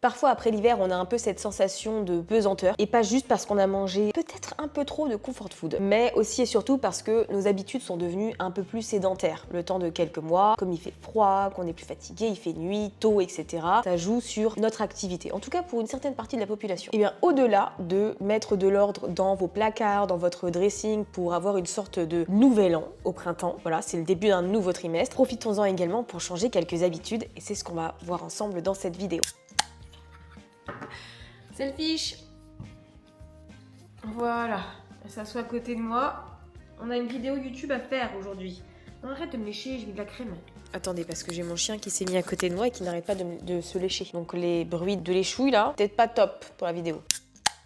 Parfois après l'hiver, on a un peu cette sensation de pesanteur et pas juste parce qu'on a mangé peut-être un peu trop de comfort food, mais aussi et surtout parce que nos habitudes sont devenues un peu plus sédentaires. Le temps de quelques mois, comme il fait froid, qu'on est plus fatigué, il fait nuit, tôt, etc. Ça joue sur notre activité, en tout cas pour une certaine partie de la population. Et bien au-delà de mettre de l'ordre dans vos placards, dans votre dressing pour avoir une sorte de nouvel an au printemps, voilà, c'est le début d'un nouveau trimestre, profitons-en également pour changer quelques habitudes et c'est ce qu'on va voir ensemble dans cette vidéo. Selfish. Voilà, elle s'assoit à côté de moi. On a une vidéo YouTube à faire aujourd'hui. Non, arrête de me lécher, j'ai mis de la crème. Attendez, parce que j'ai mon chien qui s'est mis à côté de moi et qui n'arrête pas de se lécher. Donc les bruits de l'échouille là, peut-être pas top pour la vidéo.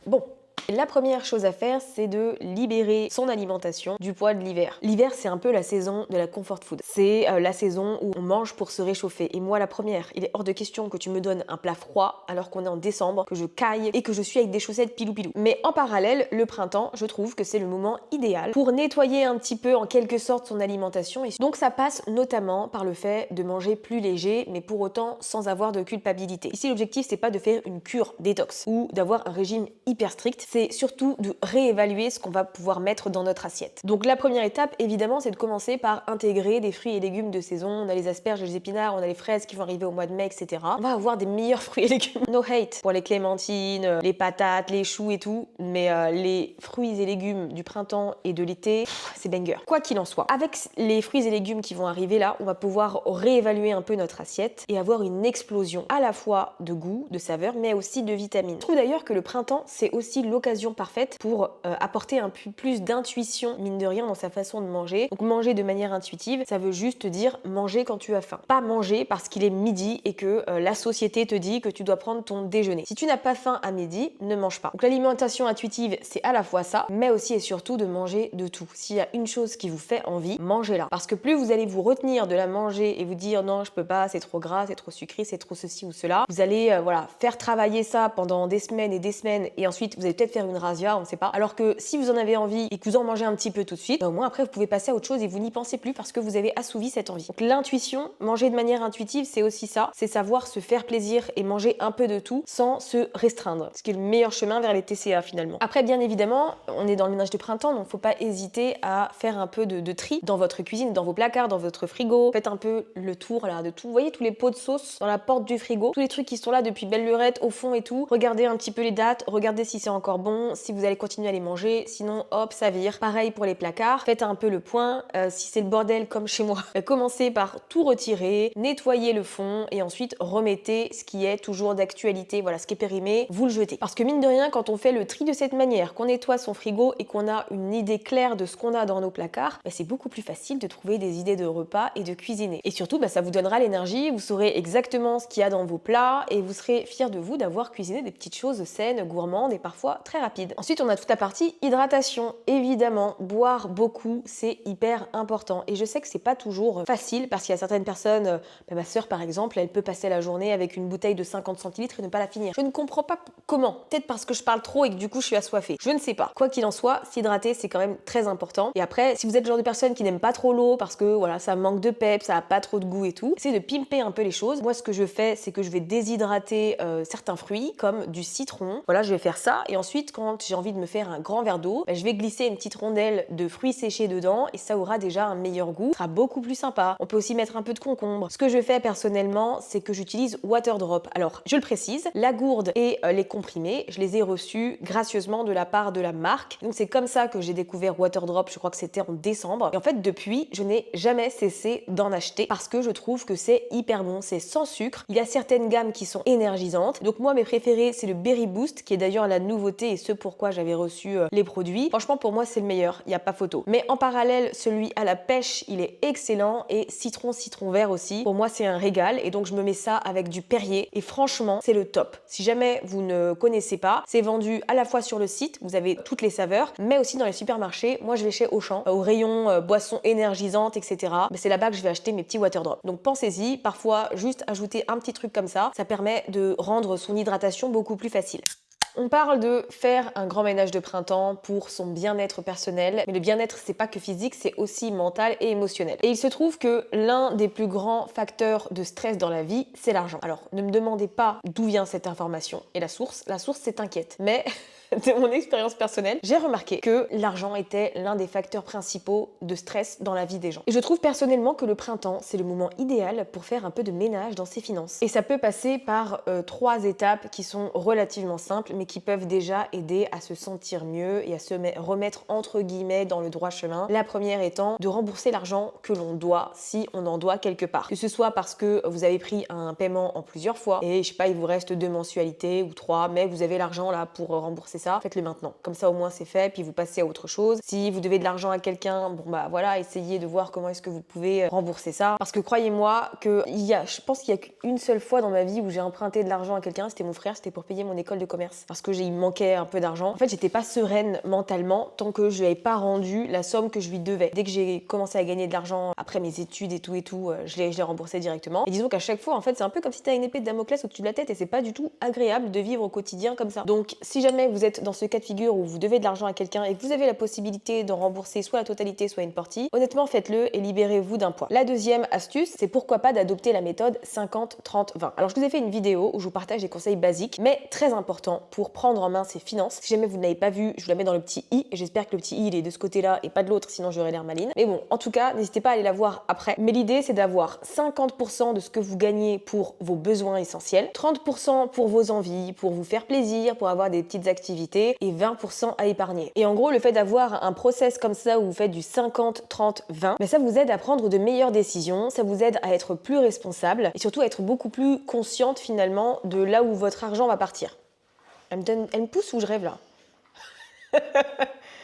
Bon. La première chose à faire, c'est de libérer son alimentation du poids de l'hiver. L'hiver, c'est un peu la saison de la comfort food. C'est la saison où on mange pour se réchauffer. Et moi, la première, il est hors de question que tu me donnes un plat froid alors qu'on est en décembre, que je caille et que je suis avec des chaussettes pilou-pilou. Mais en parallèle, le printemps, je trouve que c'est le moment idéal pour nettoyer un petit peu en quelque sorte son alimentation. Et donc ça passe notamment par le fait de manger plus léger, mais pour autant sans avoir de culpabilité. Ici, l'objectif, c'est pas de faire une cure détox ou d'avoir un régime hyper strict. C'est surtout de réévaluer ce qu'on va pouvoir mettre dans notre assiette. Donc la première étape, évidemment, c'est de commencer par intégrer des fruits et légumes de saison. On a les asperges, les épinards, on a les fraises qui vont arriver au mois de mai, etc. On va avoir des meilleurs fruits et légumes. No hate pour les clémentines, les patates, les choux et tout, mais les fruits et légumes du printemps et de l'été, c'est banger. Quoi qu'il en soit, avec les fruits et légumes qui vont arriver là, on va pouvoir réévaluer un peu notre assiette et avoir une explosion à la fois de goût, de saveur, mais aussi de vitamines. Je trouve d'ailleurs que le printemps, c'est aussi l'occasion parfaite pour apporter un peu plus d'intuition, mine de rien, dans sa façon de manger. Donc manger de manière intuitive, ça veut juste dire manger quand tu as faim. Pas manger parce qu'il est midi et que la société te dit que tu dois prendre ton déjeuner. Si tu n'as pas faim à midi, ne mange pas. Donc l'alimentation intuitive, c'est à la fois ça, mais aussi et surtout de manger de tout. S'il y a une chose qui vous fait envie, mangez-la. Parce que plus vous allez vous retenir de la manger et vous dire non, je peux pas, c'est trop gras, c'est trop sucré, c'est trop ceci ou cela, vous allez voilà, faire travailler ça pendant des semaines et ensuite vous allez peut-être faire une razzia, on ne sait pas. Alors que si vous en avez envie et que vous en mangez un petit peu tout de suite, au moins après vous pouvez passer à autre chose et vous n'y pensez plus parce que vous avez assouvi cette envie. Donc l'intuition, manger de manière intuitive, c'est aussi ça, c'est savoir se faire plaisir et manger un peu de tout sans se restreindre. Ce qui est le meilleur chemin vers les TCA finalement. Après bien évidemment, on est dans le ménage de printemps, donc faut pas hésiter à faire un peu de tri dans votre cuisine, dans vos placards, dans votre frigo. Faites un peu le tour là de tout. Vous voyez tous les pots de sauce dans la porte du frigo, tous les trucs qui sont là depuis belle lurette au fond et tout. Regardez un petit peu les dates, regardez si c'est encore bon, si vous allez continuer à les manger, sinon hop, ça vire. Pareil pour les placards, faites un peu le point, si c'est le bordel comme chez moi, commencez par tout retirer, nettoyer le fond et ensuite remettez ce qui est toujours d'actualité, voilà, ce qui est périmé, vous le jetez. Parce que mine de rien, quand on fait le tri de cette manière, qu'on nettoie son frigo et qu'on a une idée claire de ce qu'on a dans nos placards, bah, c'est beaucoup plus facile de trouver des idées de repas et de cuisiner. Et surtout, bah, ça vous donnera l'énergie, vous saurez exactement ce qu'il y a dans vos plats et vous serez fiers de vous d'avoir cuisiné des petites choses saines, gourmandes et parfois très rapides. Ensuite, on a toute la partie hydratation. Évidemment, boire beaucoup, c'est hyper important. Et je sais que c'est pas toujours facile parce qu'il y a certaines personnes, bah, ma sœur par exemple, elle peut passer la journée avec une bouteille de 50 centilitres et ne pas la finir. Je ne comprends pas comment. Peut-être parce que je parle trop et que du coup je suis assoiffée. Je ne sais pas. Quoi qu'il en soit, s'hydrater c'est quand même très important. Et après, si vous êtes le genre de personne qui n'aime pas trop l'eau parce que voilà, ça manque de peps, ça a pas trop de goût et tout, essayez de pimper un peu les choses. Moi, ce que je fais, c'est que je vais déshydrater certains fruits comme du citron. Voilà, je vais faire ça et ensuite quand j'ai envie de me faire un grand verre d'eau, bah, je vais glisser une petite rondelle de fruits séchés dedans et ça aura déjà un meilleur goût, ça sera beaucoup plus sympa. On peut aussi mettre un peu de concombre. Ce que je fais personnellement, c'est que j'utilise Water Drop. Alors, je le précise, la gourde et les comprimés, je les ai reçus gracieusement de la part de la marque. Donc c'est comme ça que j'ai découvert Water Drop, je crois que c'était en décembre. Et en fait, depuis, je n'ai jamais cessé d'en acheter parce que je trouve que c'est hyper bon, c'est sans sucre. Il y a certaines gammes qui sont énergisantes. Donc moi, mes préférés, c'est le Berry Boost, qui est d'ailleurs la nouveauté et ce pourquoi j'avais reçu les produits. Franchement, pour moi, c'est le meilleur, il n'y a pas photo. Mais en parallèle, celui à la pêche, il est excellent et citron vert aussi. Pour moi, c'est un régal et donc je me mets ça avec du Perrier et franchement, c'est le top. Si jamais vous ne connaissez pas, c'est vendu à la fois sur le site, vous avez toutes les saveurs, mais aussi dans les supermarchés. Moi, je vais chez Auchan, au rayon boissons énergisantes, etc. Mais c'est là-bas que je vais acheter mes petits water drops. Donc pensez-y, parfois juste ajouter un petit truc comme ça permet de rendre son hydratation beaucoup plus facile. On parle de faire un grand ménage de printemps pour son bien-être personnel, mais le bien-être c'est pas que physique, c'est aussi mental et émotionnel. Et il se trouve que l'un des plus grands facteurs de stress dans la vie, c'est l'argent. Alors ne me demandez pas d'où vient cette information et la source c'est T'inquiète, mais de mon expérience personnelle, j'ai remarqué que l'argent était l'un des facteurs principaux de stress dans la vie des gens. Et je trouve personnellement que le printemps, c'est le moment idéal pour faire un peu de ménage dans ses finances. Et ça peut passer par 3 étapes qui sont relativement simples, mais qui peuvent déjà aider à se sentir mieux et à se remettre entre guillemets dans le droit chemin. La première étant de rembourser l'argent que l'on doit si on en doit quelque part. Que ce soit parce que vous avez pris un paiement en plusieurs fois et je sais pas, il vous reste 2 mensualités ou 3, mais vous avez l'argent là pour rembourser ça, faites-le maintenant. Comme ça au moins c'est fait, puis vous passez à autre chose. Si vous devez de l'argent à quelqu'un, bon bah voilà, essayez de voir comment est-ce que vous pouvez rembourser ça. Parce que croyez-moi que je pense qu'il y a qu'une seule fois dans ma vie où j'ai emprunté de l'argent à quelqu'un, c'était mon frère, c'était pour payer mon école de commerce. Parce que il me manquait un peu d'argent. En fait, j'étais pas sereine mentalement tant que je n'avais pas rendu la somme que je lui devais. Dès que j'ai commencé à gagner de l'argent après mes études et tout, je l'ai remboursé directement. Et disons qu'à chaque fois, en fait, c'est un peu comme si tu as une épée de Damoclès au-dessus de la tête et c'est pas du tout agréable de vivre au quotidien comme ça. Donc, si jamais vous êtes dans ce cas de figure où vous devez de l'argent à quelqu'un et que vous avez la possibilité d'en rembourser soit la totalité, soit une partie, honnêtement, faites-le et libérez-vous d'un poids. La deuxième astuce, c'est pourquoi pas d'adopter la méthode 50-30-20. Alors, je vous ai fait une vidéo où je vous partage des conseils basiques, mais très importants pour prendre en main ses finances. Si jamais vous ne l'avez pas vu, je vous la mets dans le petit i et j'espère que le petit i il est de ce côté-là et pas de l'autre, sinon j'aurais l'air maline. Mais bon, en tout cas, n'hésitez pas à aller la voir après. Mais l'idée, c'est d'avoir 50% de ce que vous gagnez pour vos besoins essentiels, 30% pour vos envies, pour vous faire plaisir, pour avoir des petites activités et 20% à épargner. Et en gros, le fait d'avoir un process comme ça où vous faites du 50-30-20, mais ça vous aide à prendre de meilleures décisions, ça vous aide à être plus responsable et surtout à être beaucoup plus consciente finalement de là où votre argent va partir. Elle me pousse ou je rêve là?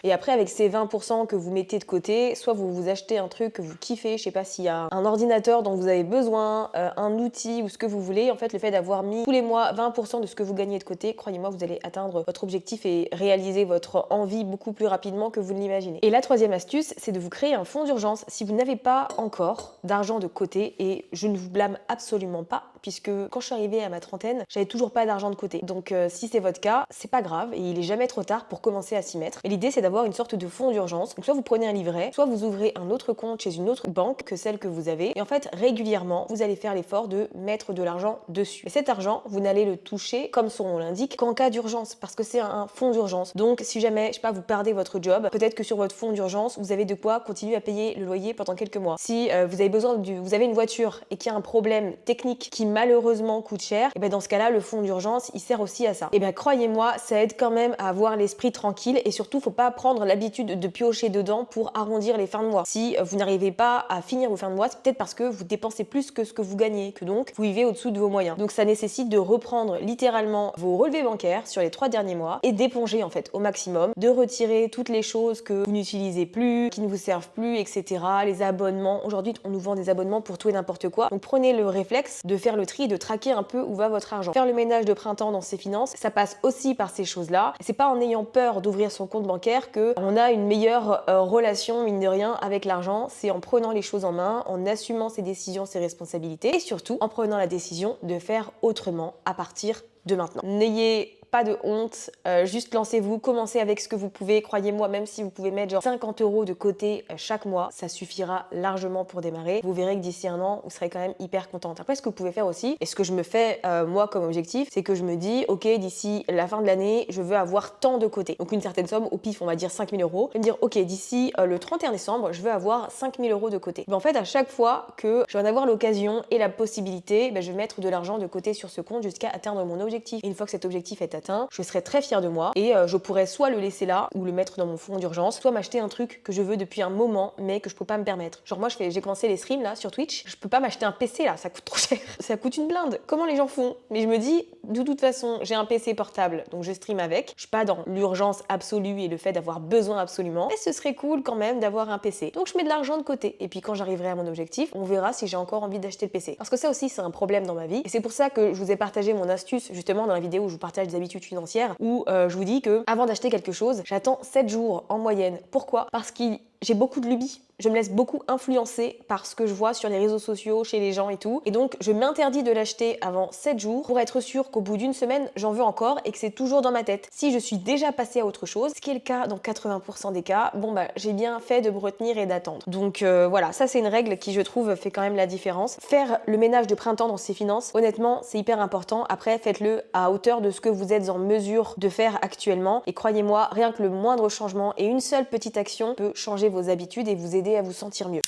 Et après, avec ces 20% que vous mettez de côté, soit vous vous achetez un truc que vous kiffez, je sais pas s'il y a un ordinateur dont vous avez besoin, un outil ou ce que vous voulez. En fait, le fait d'avoir mis tous les mois 20% de ce que vous gagnez de côté, croyez-moi, vous allez atteindre votre objectif et réaliser votre envie beaucoup plus rapidement que vous ne l'imaginez. Et la troisième astuce, c'est de vous créer un fonds d'urgence si vous n'avez pas encore d'argent de côté. Et je ne vous blâme absolument pas, puisque quand je suis arrivée à ma trentaine, j'avais toujours pas d'argent de côté. Donc si c'est votre cas, c'est pas grave et il est jamais trop tard pour commencer à s'y mettre. Et l'idée, c'est d'avoir une sorte de fonds d'urgence. Donc soit vous prenez un livret, soit vous ouvrez un autre compte chez une autre banque que celle que vous avez. Et en fait, régulièrement, vous allez faire l'effort de mettre de l'argent dessus. Et cet argent, vous n'allez le toucher, comme son nom l'indique, qu'en cas d'urgence, parce que c'est un fonds d'urgence. Donc si jamais, je sais pas, vous perdez votre job, peut-être que sur votre fonds d'urgence, vous avez de quoi continuer à payer le loyer pendant quelques mois. Si vous avez besoin vous avez une voiture et qu'il y a un problème technique qui malheureusement coûte cher, et bien dans ce cas-là, le fonds d'urgence, il sert aussi à ça. Et bien croyez-moi, ça aide quand même à avoir l'esprit tranquille et surtout, faut pas prendre l'habitude de piocher dedans pour arrondir les fins de mois. Si vous n'arrivez pas à finir vos fins de mois, c'est peut-être parce que vous dépensez plus que ce que vous gagnez, que donc vous vivez au-dessous de vos moyens. Donc ça nécessite de reprendre littéralement vos relevés bancaires sur les 3 derniers mois et d'éponger en fait au maximum, de retirer toutes les choses que vous n'utilisez plus, qui ne vous servent plus, etc. Les abonnements. Aujourd'hui, on nous vend des abonnements pour tout et n'importe quoi. Donc prenez le réflexe de faire le tri et de traquer un peu où va votre argent. Faire le ménage de printemps dans ses finances, ça passe aussi par ces choses-là. C'est pas en ayant peur d'ouvrir son compte bancaire que on a une meilleure relation, mine de rien, avec l'argent. C'est en prenant les choses en main, en assumant ses décisions, ses responsabilités et surtout en prenant la décision de faire autrement à partir de maintenant. N'ayez pas de honte, juste lancez-vous, commencez avec ce que vous pouvez. Croyez-moi, même si vous pouvez mettre genre 50 € de côté chaque mois, ça suffira largement pour démarrer. Vous verrez que d'ici un an, vous serez quand même hyper contente. Après, ce que vous pouvez faire aussi, et ce que je me fais moi comme objectif, c'est que je me dis, ok, d'ici la fin de l'année, je veux avoir tant de côté. Donc une certaine somme, au pif, on va dire 5 000 €. Je vais me dire, ok, d'ici le 31 décembre, je veux avoir 5 000 € de côté. Mais en fait, à chaque fois que je vais en avoir l'occasion et la possibilité, je vais mettre de l'argent de côté sur ce compte jusqu'à atteindre mon objectif. Et une fois que cet objectif est atteint, je serai très fière de moi et je pourrais soit le laisser là ou le mettre dans mon fonds d'urgence, soit m'acheter un truc que je veux depuis un moment mais que je peux pas me permettre. Genre moi j'ai commencé les streams là sur Twitch, je peux pas m'acheter un PC là, ça coûte trop cher. Ça coûte une blinde. Comment les gens font? Mais je me dis, de toute façon, j'ai un PC portable donc je stream avec. Je suis pas dans l'urgence absolue et le fait d'avoir besoin absolument, mais ce serait cool quand même d'avoir un PC. Donc je mets de l'argent de côté et puis quand j'arriverai à mon objectif, on verra si j'ai encore envie d'acheter le PC. Parce que ça aussi c'est un problème dans ma vie et c'est pour ça que je vous ai partagé mon astuce justement dans la vidéo où je vous partage des habitudes financières où je vous dis que avant d'acheter quelque chose, j'attends 7 jours en moyenne. Pourquoi? Parce qu'il j'ai beaucoup de lubies. Je me laisse beaucoup influencer par ce que je vois sur les réseaux sociaux, chez les gens et tout. Et donc, je m'interdis de l'acheter avant 7 jours pour être sûre qu'au bout d'une semaine, j'en veux encore et que c'est toujours dans ma tête. Si je suis déjà passée à autre chose, ce qui est le cas dans 80% des cas, bon bah j'ai bien fait de me retenir et d'attendre. Donc voilà, ça c'est une règle qui je trouve fait quand même la différence. Faire le ménage de printemps dans ses finances, honnêtement, c'est hyper important. Après, faites-le à hauteur de ce que vous êtes en mesure de faire actuellement. Et croyez-moi, rien que le moindre changement et une seule petite action peut changer vos habitudes et vous aider à vous sentir mieux.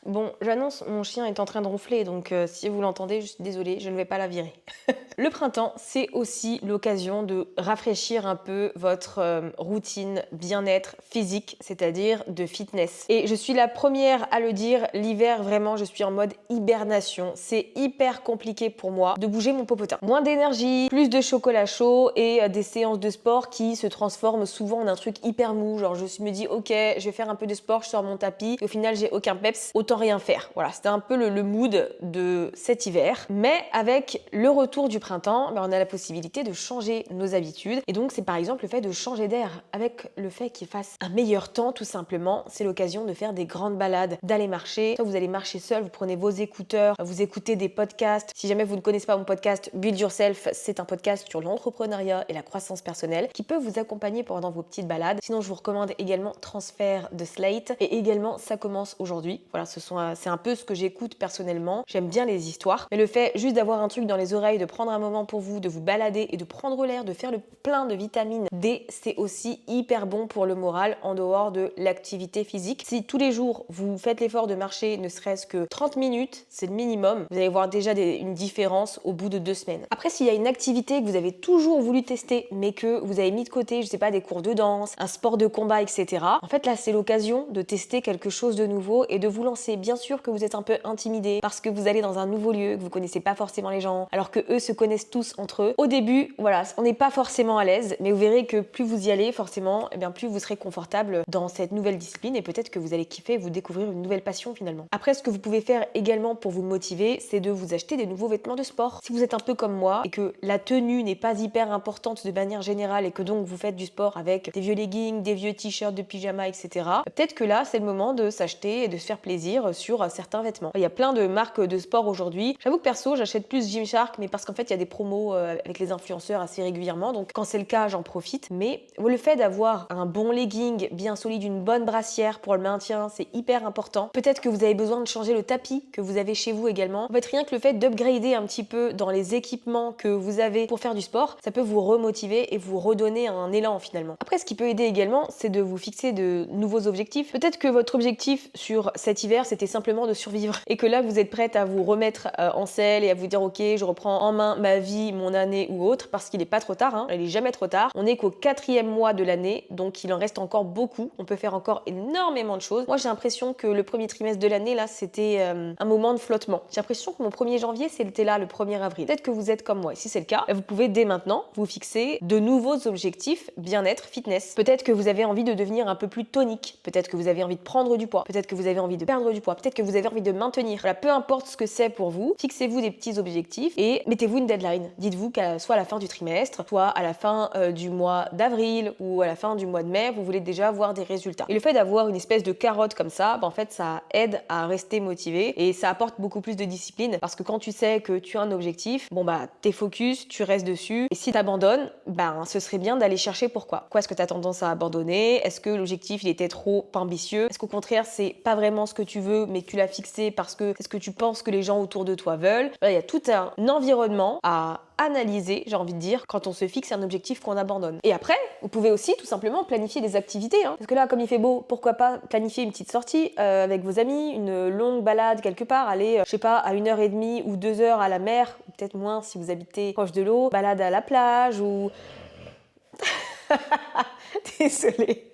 Bon, j'annonce, mon chien est en train de ronfler, donc si vous l'entendez, je suis désolée, je ne vais pas la virer. Le printemps, c'est aussi l'occasion de rafraîchir un peu votre routine bien-être physique, c'est-à-dire de fitness. Et je suis la première à le dire, l'hiver, vraiment, je suis en mode hibernation. C'est hyper compliqué pour moi de bouger mon popotin. Moins d'énergie, plus de chocolat chaud et des séances de sport qui se transforment souvent en un truc hyper mou. Genre, je me dis, ok, je vais faire un peu de sport, je sors mon tapis, et au final, j'ai aucun peps. Autant rien faire. Voilà, c'était un peu le mood de cet hiver. Mais avec le retour du printemps, on a la possibilité de changer nos habitudes. Et donc, c'est par exemple le fait de changer d'air. Avec le fait qu'il fasse un meilleur temps, tout simplement, c'est l'occasion de faire des grandes balades, d'aller marcher. Soit vous allez marcher seul, vous prenez vos écouteurs, vous écoutez des podcasts. Si jamais vous ne connaissez pas mon podcast, Build Yourself, c'est un podcast sur l'entrepreneuriat et la croissance personnelle qui peut vous accompagner pendant vos petites balades. Sinon, je vous recommande également Transfert de Slate et également Ça commence aujourd'hui. Voilà, c'est un peu ce que j'écoute personnellement. J'aime bien les histoires. Mais le fait juste d'avoir un truc dans les oreilles, de prendre un moment pour vous, de vous balader et de prendre l'air, de faire le plein de vitamine D, c'est aussi hyper bon pour le moral en dehors de l'activité physique. Si tous les jours vous faites l'effort de marcher ne serait-ce que 30 minutes, c'est le minimum, vous allez voir déjà une différence au bout de 2 semaines. Après, s'il y a une activité que vous avez toujours voulu tester mais que vous avez mis de côté, je sais pas, des cours de danse, un sport de combat, etc. En fait, là, c'est l'occasion de tester quelque chose de nouveau et de vous lancer. Bien sûr que vous êtes un peu intimidé parce que vous allez dans un nouveau lieu, que vous connaissez pas forcément les gens, alors que eux se connaissent tous entre eux. Au début, voilà, on n'est pas forcément à l'aise, mais vous verrez que plus vous y allez, forcément, eh bien plus vous serez confortable dans cette nouvelle discipline et peut-être que vous allez kiffer et vous découvrir une nouvelle passion finalement. Après, ce que vous pouvez faire également pour vous motiver, c'est de vous acheter des nouveaux vêtements de sport. Si vous êtes un peu comme moi et que la tenue n'est pas hyper importante de manière générale et que donc vous faites du sport avec des vieux leggings, des vieux t-shirts de pyjama, etc., peut-être que là, c'est le moment de s'acheter et de se faire plaisir sur certains vêtements. Il y a plein de marques de sport aujourd'hui. J'avoue que perso, j'achète plus Gymshark, mais parce qu'en fait, il y a des promos avec les influenceurs assez régulièrement. Donc quand c'est le cas, j'en profite. Mais le fait d'avoir un bon legging bien solide, une bonne brassière pour le maintien, c'est hyper important. Peut-être que vous avez besoin de changer le tapis que vous avez chez vous également. En fait, rien que le fait d'upgrader un petit peu dans les équipements que vous avez pour faire du sport, ça peut vous remotiver et vous redonner un élan finalement. Après, ce qui peut aider également, c'est de vous fixer de nouveaux objectifs. Peut-être que votre objectif sur cet hiver, c'était simplement de survivre et que là, vous êtes prête à vous remettre en selle et à vous dire ok, je reprends en main ma vie, mon année ou autre, parce qu'il n'est pas trop tard, hein. Il n'est jamais trop tard. On n'est qu'au 4e mois de l'année, donc il en reste encore beaucoup. On peut faire encore énormément de choses. Moi, j'ai l'impression que le premier trimestre de l'année, là, c'était un moment de flottement. J'ai l'impression que mon 1er janvier, c'était là le 1er avril. Peut-être que vous êtes comme moi. Et si c'est le cas, vous pouvez dès maintenant vous fixer de nouveaux objectifs bien-être, fitness. Peut-être que vous avez envie de devenir un peu plus tonique. Peut-être que vous avez envie de prendre du poids. Peut-être que vous avez envie de perdre du poids. Peut-être que vous avez envie de maintenir. Voilà, peu importe ce que c'est pour vous, fixez-vous des petits objectifs et mettez-vous une deadline. Dites-vous qu'à soit à la fin du trimestre, soit à la fin du mois d'avril ou à la fin du mois de mai, vous voulez déjà voir des résultats. Et le fait d'avoir une espèce de carotte comme ça, en fait, ça aide à rester motivé et ça apporte beaucoup plus de discipline parce que quand tu sais que tu as un objectif, t'es focus, tu restes dessus et si t'abandonnes, ce serait bien d'aller chercher pourquoi. Pourquoi est-ce que tu as tendance à abandonner? Est-ce que l'objectif il était trop ambitieux? Est-ce qu'au contraire, c'est pas vraiment ce que tu veux mais que tu l'as fixé parce que c'est ce que tu penses que les gens autour de toi veulent? Il y a tout un environnement à analyser, j'ai envie de dire, quand on se fixe un objectif qu'on abandonne. Et après, vous pouvez aussi tout simplement planifier des activités. Parce que là, comme il fait beau, pourquoi pas planifier une petite sortie avec vos amis, une longue balade quelque part, aller, je sais pas, à 1h30 ou 2 heures à la mer, ou peut-être moins si vous habitez proche de l'eau, balade à la plage ou... Désolée.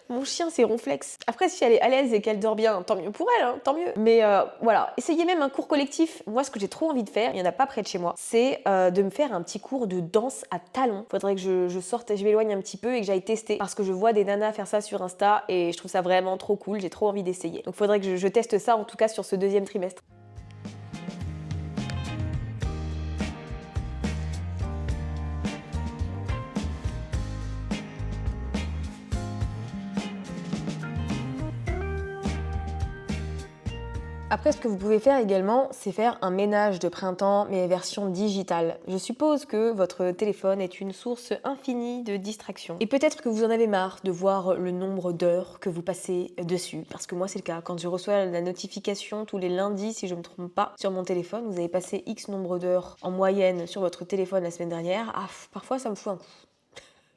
Mon chien, c'est ronflex. Après, si elle est à l'aise et qu'elle dort bien, tant mieux pour elle, hein, tant mieux. Mais voilà, essayez même un cours collectif. Moi, ce que j'ai trop envie de faire, il n'y en a pas près de chez moi, c'est de me faire un petit cours de danse à talons. Faudrait que je sorte, je m'éloigne un petit peu et que j'aille tester. Parce que je vois des nanas faire ça sur Insta et je trouve ça vraiment trop cool. J'ai trop envie d'essayer. Donc, faudrait que je teste ça, en tout cas, sur ce 2e trimestre. Après, ce que vous pouvez faire également, c'est faire un ménage de printemps, mais version digitale. Je suppose que votre téléphone est une source infinie de distractions. Et peut-être que vous en avez marre de voir le nombre d'heures que vous passez dessus. Parce que moi, c'est le cas. Quand je reçois la notification tous les lundis, si je ne me trompe pas, sur mon téléphone, vous avez passé X nombre d'heures en moyenne sur votre téléphone la semaine dernière. Ah, parfois, ça me fout un coup.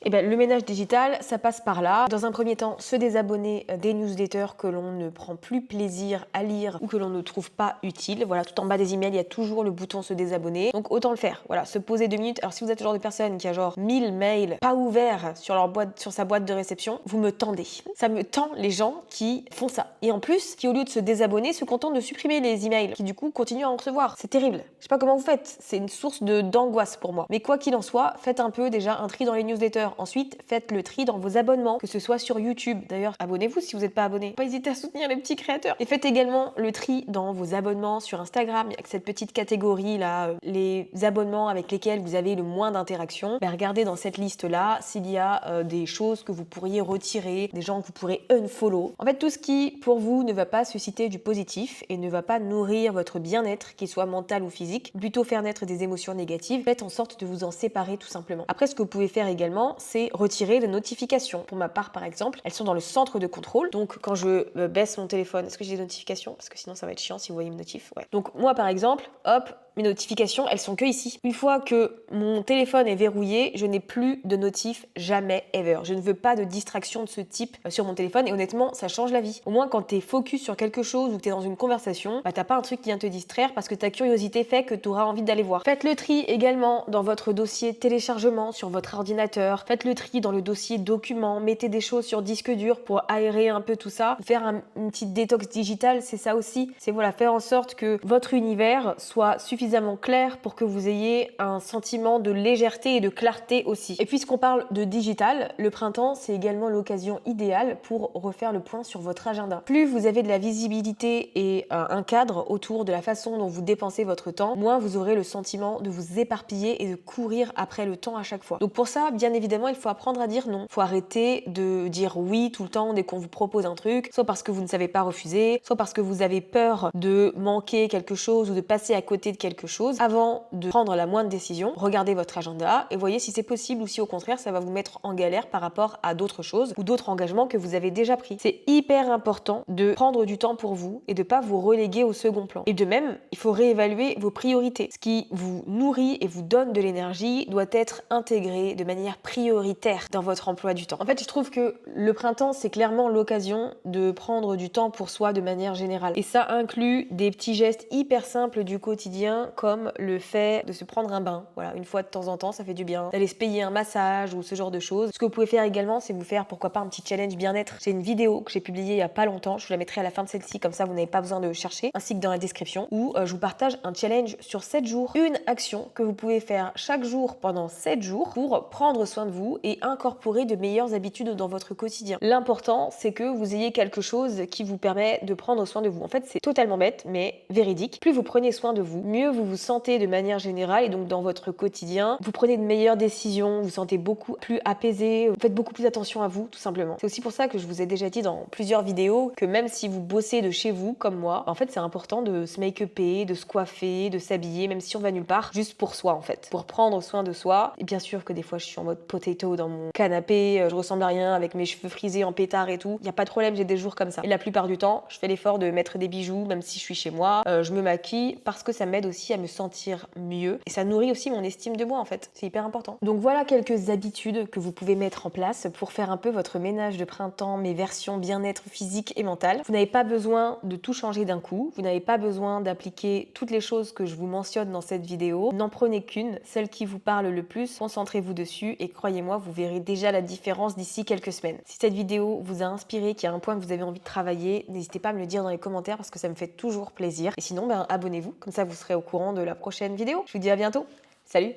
Eh bien, le ménage digital, ça passe par là. Dans un premier temps, se désabonner des newsletters que l'on ne prend plus plaisir à lire ou que l'on ne trouve pas utiles. Voilà, tout en bas des emails, il y a toujours le bouton se désabonner. Donc autant le faire. Voilà, se poser 2 minutes. Alors si vous êtes le genre de personne qui a genre 1000 mails pas ouverts sur sa boîte de réception, vous me tendez. Ça me tend les gens qui font ça. Et en plus, qui au lieu de se désabonner, se contentent de supprimer les emails, qui du coup continuent à en recevoir. C'est terrible. Je sais pas comment vous faites. C'est une source d'angoisse pour moi. Mais quoi qu'il en soit, faites un peu déjà un tri dans les newsletters. Ensuite, faites le tri dans vos abonnements, que ce soit sur YouTube. D'ailleurs, abonnez-vous si vous n'êtes pas abonné. Pas hésiter à soutenir les petits créateurs. Et faites également le tri dans vos abonnements sur Instagram. Il y a cette petite catégorie là, les abonnements avec lesquels vous avez le moins d'interaction. Regardez dans cette liste-là s'il y a des choses que vous pourriez retirer, des gens que vous pourrez unfollow. En fait, tout ce qui, pour vous, ne va pas susciter du positif et ne va pas nourrir votre bien-être, qu'il soit mental ou physique, plutôt faire naître des émotions négatives, faites en sorte de vous en séparer tout simplement. Après, ce que vous pouvez faire également, c'est retirer les notifications. Pour ma part, par exemple, elles sont dans le centre de contrôle. Donc, quand je baisse mon téléphone, est-ce que j'ai des notifications? Parce que sinon, ça va être chiant si vous voyez mes notifs. Ouais. Donc, moi, par exemple, hop, mes notifications, elles sont que ici. Une fois que mon téléphone est verrouillé, je n'ai plus de notifs jamais, ever. Je ne veux pas de distraction de ce type sur mon téléphone et honnêtement, ça change la vie. Au moins, quand t'es focus sur quelque chose ou que t'es dans une conversation, t'as pas un truc qui vient te distraire parce que ta curiosité fait que t'auras envie d'aller voir. Faites le tri également dans votre dossier téléchargement sur votre ordinateur. Faites le tri dans le dossier documents. Mettez des choses sur disque dur pour aérer un peu tout ça. Faire une petite détox digitale, c'est ça aussi. C'est voilà, faire en sorte que votre univers soit suffisamment clair pour que vous ayez un sentiment de légèreté et de clarté aussi. Et puisqu'on parle de digital, le printemps, c'est également l'occasion idéale pour refaire le point sur votre agenda. Plus vous avez de la visibilité et un cadre autour de la façon dont vous dépensez votre temps, moins vous aurez le sentiment de vous éparpiller et de courir après le temps à chaque fois. Donc pour ça, bien évidemment, il faut apprendre à dire non. Il faut arrêter de dire oui tout le temps dès qu'on vous propose un truc, soit parce que vous ne savez pas refuser, soit parce que vous avez peur de manquer quelque chose ou de passer à côté de quelque chose. Avant de prendre la moindre décision, regardez votre agenda et voyez si c'est possible ou si au contraire ça va vous mettre en galère par rapport à d'autres choses ou d'autres engagements que vous avez déjà pris. C'est hyper important de prendre du temps pour vous et de pas vous reléguer au second plan. Et de même, il faut réévaluer vos priorités. Ce qui vous nourrit et vous donne de l'énergie doit être intégré de manière prioritaire dans votre emploi du temps. En fait, je trouve que le printemps, c'est clairement l'occasion de prendre du temps pour soi de manière générale. Et ça inclut des petits gestes hyper simples du quotidien comme le fait de se prendre un bain. Voilà, une fois de temps en temps, ça fait du bien. D'aller se payer un massage ou ce genre de choses. Ce que vous pouvez faire également, c'est vous faire, pourquoi pas, un petit challenge bien-être. J'ai une vidéo que j'ai publiée il y a pas longtemps. Je vous la mettrai à la fin de celle-ci, comme ça vous n'avez pas besoin de chercher, ainsi que dans la description, où je vous partage un challenge sur 7 jours. Une action que vous pouvez faire chaque jour pendant 7 jours pour prendre soin de vous et incorporer de meilleures habitudes dans votre quotidien. L'important, c'est que vous ayez quelque chose qui vous permet de prendre soin de vous. En fait, c'est totalement bête, mais véridique. Plus vous prenez soin de vous, mieux vous vous sentez de manière générale et donc dans votre quotidien. Vous prenez de meilleures décisions, vous vous sentez beaucoup plus apaisé, vous faites beaucoup plus attention à vous, tout simplement. C'est aussi pour ça que je vous ai déjà dit dans plusieurs vidéos que même si vous bossez de chez vous, comme moi, en fait, c'est important de se make-upper, de se coiffer, de s'habiller, même si on va nulle part, juste pour soi, en fait. Pour prendre soin de soi. Et bien sûr que des fois, je suis en mode potato dans mon canapé, je ressemble à rien avec mes cheveux frisés en pétard et tout. Il n'y a pas de problème, j'ai des jours comme ça. Et la plupart du temps, je fais l'effort de mettre des bijoux, même si je suis chez moi. Je me maquille parce que ça m'aide aussi à me sentir mieux. Et ça nourrit aussi mon estime de moi, en fait. C'est hyper important. Donc voilà quelques habitudes que vous pouvez mettre en place pour faire un peu votre ménage de printemps, mais version bien-être physique et mentale. Vous n'avez pas besoin de tout changer d'un coup. Vous n'avez pas besoin d'appliquer toutes les choses que je vous mentionne dans cette vidéo. N'en prenez qu'une, celle qui vous parle le plus. Concentrez-vous dessus et croyez-moi, vous verrez déjà la différence d'ici quelques semaines. Si cette vidéo vous a inspiré, qu'il y a un point que vous avez envie de travailler, n'hésitez pas à me le dire dans les commentaires parce que ça me fait toujours plaisir. Et sinon, abonnez-vous, comme ça vous serez au courant de la prochaine vidéo. Je vous dis à bientôt. Salut!